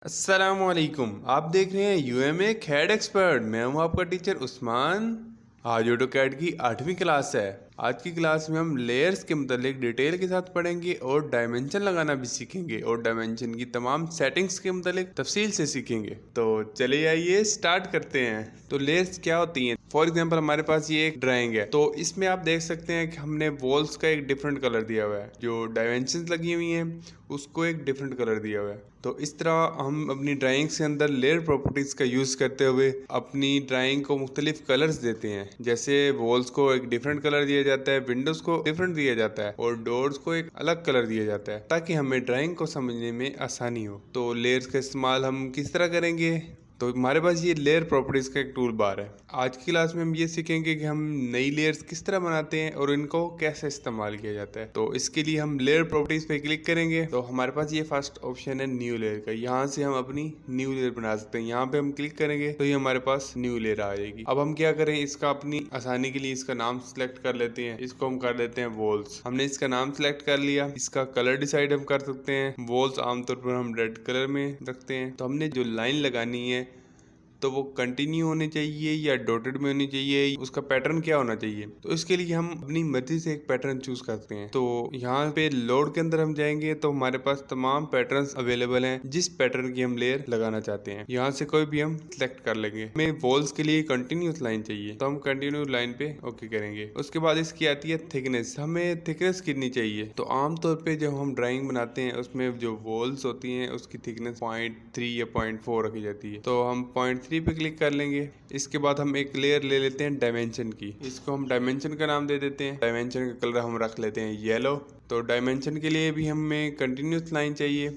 अस्सलामुअलैकुम। आप देख रहे हैं यूएमए कैड एक्सपर्ट। मैं हूं आपका टीचर उस्मान। आज ऑटोकैड की 8वीं क्लास है। आज की क्लास में हम लेयर्स के मुतालिक डिटेल के साथ पढ़ेंगे और डायमेंशन लगाना भी सीखेंगे और डायमेंशन की तमाम सेटिंग्स के मुतालिक तफसील से सीखेंगे। तो चलिए आइए स्टार्ट करते हैं। तो लेयर्स क्या होती हैं? फॉर एग्जाम्पल हमारे पास ये एक ड्राइंग है, तो इसमें आप देख सकते हैं कि हमने वॉल्स का एक डिफरेंट कलर दिया हुआ है, जो डायमेंशन लगी हुई हैं उसको एक डिफरेंट कलर दिया हुआ है। तो इस तरह हम अपनी ड्राइंग्स के अंदर लेयर प्रॉपर्टीज़ का यूज़ करते हुए अपनी ड्राइंग को मुख्तलिफ कलर्स देते हैं। जैसे वॉल्स को एक डिफरेंट कलर दिया जाता है, विंडोज़ को डिफरेंट दिया जाता है और डोर्स को एक अलग कलर दिया जाता है, ताकि हमें ड्राइंग को समझने में आसानी हो। तो लेयर्स का इस्तेमाल हम किस तरह करेंगे? तो हमारे पास ये लेयर प्रॉपर्टीज का एक टूल बार है। आज की क्लास में हम ये सीखेंगे कि हम नई लेयर्स किस तरह बनाते हैं और इनको कैसे इस्तेमाल किया जाता है। तो इसके लिए हम लेयर प्रॉपर्टीज पे क्लिक करेंगे। तो हमारे पास ये फर्स्ट ऑप्शन है न्यू लेयर का। यहाँ से हम अपनी न्यू लेयर बना सकते हैं। यहाँ पे हम क्लिक करेंगे तो ये हमारे पास न्यू लेयर आ जाएगी। अब हम क्या करें, इसका अपनी आसानी के लिए इसका नाम सिलेक्ट कर लेते हैं। इसको हम कर लेते हैं वॉल्स। हमने इसका नाम सिलेक्ट कर लिया। इसका कलर डिसाइड हम कर सकते हैं। वॉल्स आमतौर पर हम रेड कलर में रखते हैं। तो हमने जो लाइन लगानी है तो वो कंटिन्यू होनी चाहिए या डॉटेड में होनी चाहिए, उसका पैटर्न क्या होना चाहिए। तो इसके लिए हम अपनी मर्जी से एक पैटर्न चूज करते हैं। तो यहाँ पे लोड के अंदर हम जाएंगे तो हमारे पास तमाम पैटर्न्स अवेलेबल हैं जिस पैटर्न की हम लेयर लगाना चाहते हैं। यहाँ से कोई भी हम सिलेक्ट कर लेंगे। हमें वॉल्स के लिए कंटिन्यूस लाइन चाहिए तो हम कंटिन्यू लाइन पे ओके करेंगे। उसके बाद इसकी आती है थिकनेस। हमें थिकनेस कितनी चाहिए? तो आमतौर पे जब हम ड्राइंग बनाते हैं उसमें जो वॉल्स होती हैं उसकी थिकनेस 0.3 या 0.4 रखी जाती है। तो हम 0.3 पे क्लिक कर लेंगे। इसके बाद हम एक लेयर ले लेते हैं डायमेंशन की। इसको हम डायमेंशन का नाम दे देते हैं। डायमेंशन का कलर हम रख लेते हैं येलो। तो डायमेंशन के लिए भी हमें कंटिन्यूस लाइन चाहिए।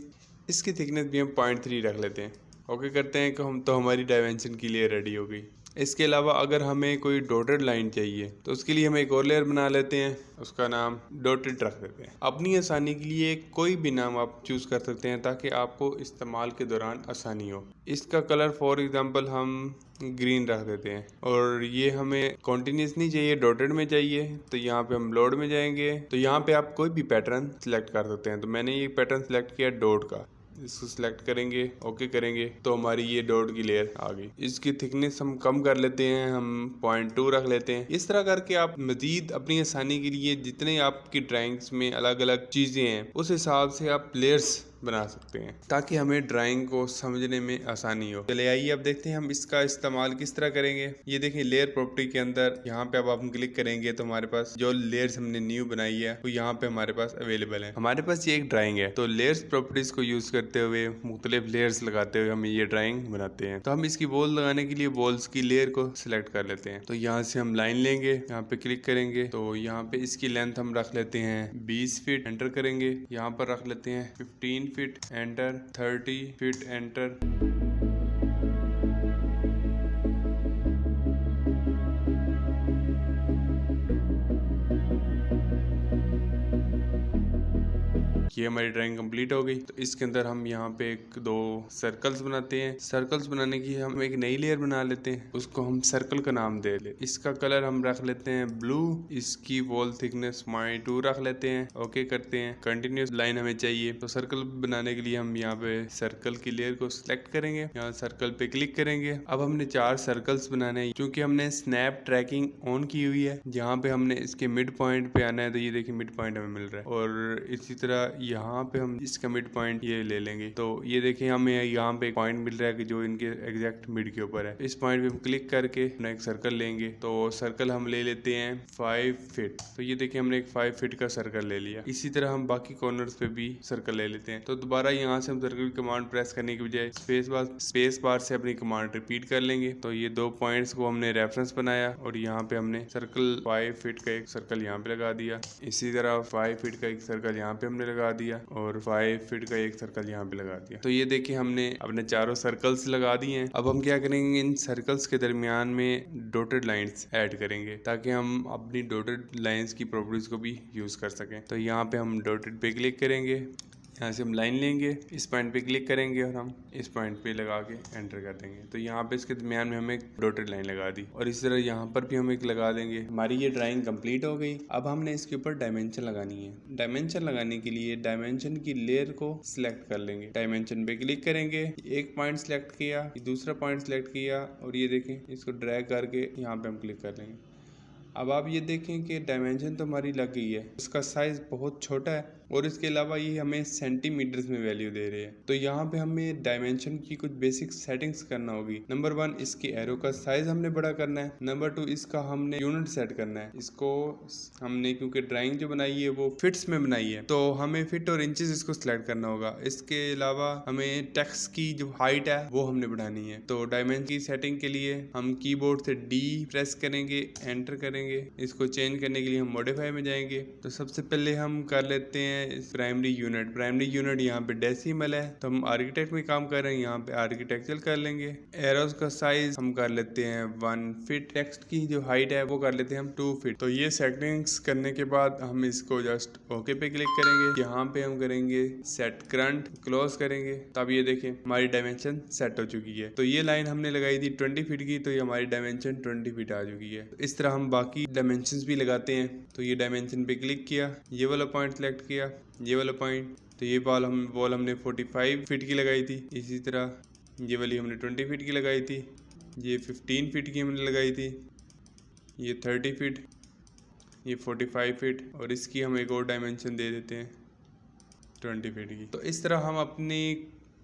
इसकी थिकनेस भी हम 0.3 रख लेते हैं। ओके करते हैं कि हमारी डायमेंशन की लेयर रेडी हो गई। इसके अलावा अगर हमें कोई डॉटेड लाइन चाहिए तो उसके लिए हम एक और लेयर बना लेते हैं। उसका नाम डॉटेड रख देते हैं। अपनी आसानी के लिए कोई भी नाम आप चूज कर सकते हैं ताकि आपको इस्तेमाल के दौरान आसानी हो। इसका कलर फॉर एग्जांपल हम ग्रीन रख देते हैं और ये हमें कॉन्टिन्यूस नहीं चाहिए, डॉटेड में चाहिए। तो यहाँ पे हम लोड में जाएंगे तो यहाँ पे आप कोई भी पैटर्न सिलेक्ट कर सकते हैं। तो मैंने ये पैटर्न सिलेक्ट किया डॉट का। इसको सिलेक्ट करेंगे, ओके करेंगे तो हमारी ये डॉट की लेयर आ गई। इसकी थिकनेस हम कम कर लेते हैं, हम 0.2 रख लेते हैं। इस तरह करके आप मजीद अपनी आसानी के लिए जितने आपकी ड्राइंग्स में अलग अलग चीजें हैं उस हिसाब से आप लेयर्स बना सकते हैं ताकि हमें ड्राइंग को समझने में आसानी हो। चले आइए अब देखते हैं हम इसका इस्तेमाल किस तरह करेंगे। ये देखिए लेयर प्रॉपर्टी के अंदर यहाँ पे अब हम क्लिक करेंगे तो हमारे पास जो लेयर्स हमने न्यू बनाई है वो यहाँ पे हमारे पास अवेलेबल है। हमारे पास ये एक ड्राइंग है तो लेयर्स प्रॉपर्टीज को यूज करते हुए मुख्तलिफ लेयर्स लगाते हुए हम ये ड्राइंग बनाते हैं। तो हम इसकी वॉल लगाने के लिए वॉल्स की लेयर को सिलेक्ट कर लेते हैं। तो यहाँ से हम लाइन लेंगे, यहाँ पे क्लिक करेंगे तो यहाँ पे इसकी लेंथ हम रख लेते हैं 20 फीट। एंटर करेंगे, यहाँ पर रख लेते हैं 15 फीट। एंटर। 30 फीट। एंटर। ये हमारी ड्राइंग कंप्लीट हो गई। तो इसके अंदर हम यहाँ पे एक दो सर्कल्स बनाते हैं। सर्कल्स बनाने की हम एक नई लेयर बना लेते हैं, उसको हम सर्कल का नाम दे ले। इसका कलर हम रख लेते हैं ब्लू। इसकी वॉल थिकनेस 0.2 रख लेते हैं। ओके करते हैं। कंटिन्यूस लाइन हमें चाहिए तो सर्कल बनाने के लिए हम यहाँ पे सर्कल की लेयर को सिलेक्ट करेंगे, यहाँ सर्कल पे क्लिक करेंगे। अब हमने 4 सर्कल्स बनाने हैं। क्योंकि हमने स्नैप ट्रैकिंग ऑन की हुई है, जहाँ पे हमने इसके मिड पॉइंट पे आना है। तो ये देखिए मिड पॉइंट हमें मिल रहा है और इसी तरह यहाँ पे हम इसका मिड पॉइंट ये ले लेंगे। तो ये देखिए हमें यहाँ पे एक पॉइंट मिल रहा है कि जो इनके एग्जैक्ट मिड के ऊपर है। इस पॉइंट पे हम क्लिक करके अपना एक सर्कल लेंगे। तो सर्कल हम ले लेते हैं 5 फीट। तो ये देखिए हमने एक 5 फीट का सर्कल ले लिया। इसी तरह हम बाकी कॉर्नर्स पे भी सर्कल ले लेते हैं। तो दोबारा यहाँ से हम सर्कल की कमांड प्रेस करने की बजाय स्पेस बार से अपनी कमांड रिपीट कर लेंगे। तो ये 2 पॉइंट्स को हमने रेफरेंस बनाया और यहाँ पे हमने सर्कल 5 फीट का एक सर्कल यहाँ पे लगा दिया। इसी तरह 5 फीट का एक सर्कल यहाँ पे हमने लगा दिया और 5 फीट का एक सर्कल यहाँ पे लगा दिया। तो ये देखिए हमने अपने चारों सर्कल्स लगा दिए हैं। अब हम क्या करेंगे, इन सर्कल्स के दरमियान में डॉटेड लाइंस ऐड करेंगे ताकि हम अपनी डॉटेड लाइंस की प्रॉपर्टीज को भी यूज कर सकें। तो यहाँ पे हम डॉटेड पे क्लिक करेंगे, यहाँ से हम लाइन लेंगे, इस पॉइंट पे क्लिक करेंगे और हम इस पॉइंट पे लगा के एंटर कर देंगे। तो यहाँ पे इसके दरमियान में हमें एक डॉटेड लाइन लगा दी और इस तरह यहाँ पर भी हम एक लगा देंगे। हमारी ये ड्राइंग कंप्लीट हो गई। अब हमने इसके ऊपर डायमेंशन लगानी है। डायमेंशन लगाने के लिए डायमेंशन की लेयर को सिलेक्ट कर लेंगे। डायमेंशन पे क्लिक करेंगे, एक पॉइंट सिलेक्ट किया, दूसरा पॉइंट सिलेक्ट किया और ये देखें इसको ड्रैग करके यहाँ पे हम क्लिक कर लेंगे। अब आप ये देखें कि डायमेंशन तो हमारी लग गई है, इसका साइज बहुत छोटा है और इसके अलावा ये हमें सेंटीमीटर्स में वैल्यू दे रहे हैं। तो यहाँ पे हमें डायमेंशन की कुछ बेसिक सेटिंग्स करना होगी। नंबर 1, इसकी एरो का साइज हमने बड़ा करना है। नंबर 2, इसका हमने यूनिट सेट करना है। इसको हमने क्योंकि ड्राइंग जो बनाई है वो फिट्स में बनाई है तो हमें फिट और इंचेस इसको सिलेक्ट करना होगा। इसके अलावा हमें टेक्स्ट की जो हाइट है वो हमने बढ़ानी है। तो डायमेंशन की सेटिंग के लिए हम कीबोर्ड से D प्रेस करेंगे, एंटर करेंगे। इसको चेंज करने के लिए हम मॉडिफाई में जाएंगे। तो सबसे पहले हम कर लेते हैं प्राइमरी यूनिट। प्राइमरी यूनिट यहाँ पे डेसिमल है तो हम आर्किटेक्ट में काम कर रहे हैं, यहाँ पे आर्किटेक्चर कर लेंगे। एरोज का साइज हम कर लेते हैं 1 फीट। टेक्स्ट की जो हाइट है वो कर लेते हैं हम 2 फीट। तो ये सेटिंग्स करने के बाद हम इसको जस्ट ओके पे क्लिक करेंगे। यहाँ पे हम करेंगे सेट करंट, क्लोज करेंगे। तब ये देखें हमारी डायमेंशन सेट हो चुकी है। तो ये लाइन हमने लगाई थी 20 फीट की, तो ये हमारी डायमेंशन 20 फीट आ चुकी है। इस तरह हम बाकी डायमेंशन भी लगाते हैं। तो ये डायमेंशन पे क्लिक किया, ये वाला पॉइंट सेलेक्ट किया, ये वाला पॉइंट। तो ये वॉल हमने 45 फीट की लगाई थी। इसी तरह ये वाली हमने 20 फीट की लगाई थी, ये 15 फीट की हमने लगाई थी, ये 30 फीट, ये 45 फीट और इसकी हम एक और डायमेंशन दे देते हैं 20 फीट की। तो इस तरह हम अपनी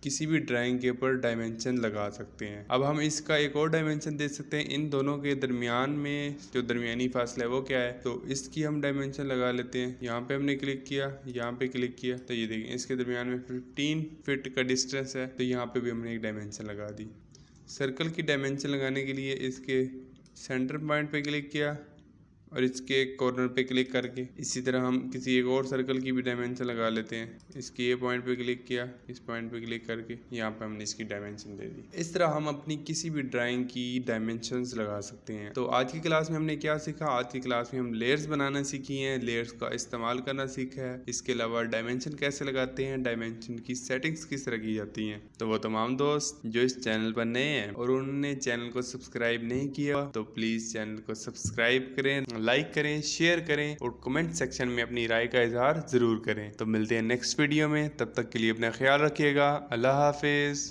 किसी भी ड्राइंग के ऊपर डायमेंशन लगा सकते हैं। अब हम इसका एक और डायमेंशन दे सकते हैं। इन दोनों के दरमियान में जो दरमियानी फासला है वो क्या है, तो इसकी हम डायमेंशन लगा लेते हैं। यहाँ पे हमने क्लिक किया, यहाँ पे क्लिक किया, तो ये देखिए इसके दरमियान में 15 फीट का डिस्टेंस है। तो यहाँ पे भी हमने एक डायमेंशन लगा दी। सर्कल की डायमेंशन लगाने के लिए इसके सेंटर पॉइंट पे क्लिक किया और इसके कॉर्नर पे क्लिक करके इसी तरह हम किसी एक और सर्कल की भी डायमेंशन लगा लेते हैं। इसके ये पॉइंट पे क्लिक किया, इस पॉइंट पे क्लिक करके यहाँ पे हमने इसकी डायमेंशन दे दी। इस तरह हम अपनी किसी भी ड्राइंग की डायमेंशंस लगा सकते हैं। तो आज की क्लास में हमने क्या सीखा, आज की क्लास में हम लेयर्स बनाना सीखी हैं, लेयर्स का इस्तेमाल करना सीखा है। इसके अलावा डायमेंशन कैसे लगाते हैं, डायमेंशन की सेटिंग्स किस तरह की जाती हैं। तो वो तमाम दोस्त जो इस चैनल पर नए हैं और उन्होंने चैनल को सब्सक्राइब नहीं किया तो प्लीज चैनल को सब्सक्राइब करें, लाइक करें, शेयर करें और कमेंट सेक्शन में अपनी राय का इजहार जरूर करें। तो मिलते हैं नेक्स्ट वीडियो में, तब तक के लिए अपना ख्याल रखिएगा। अल्लाह हाफिज।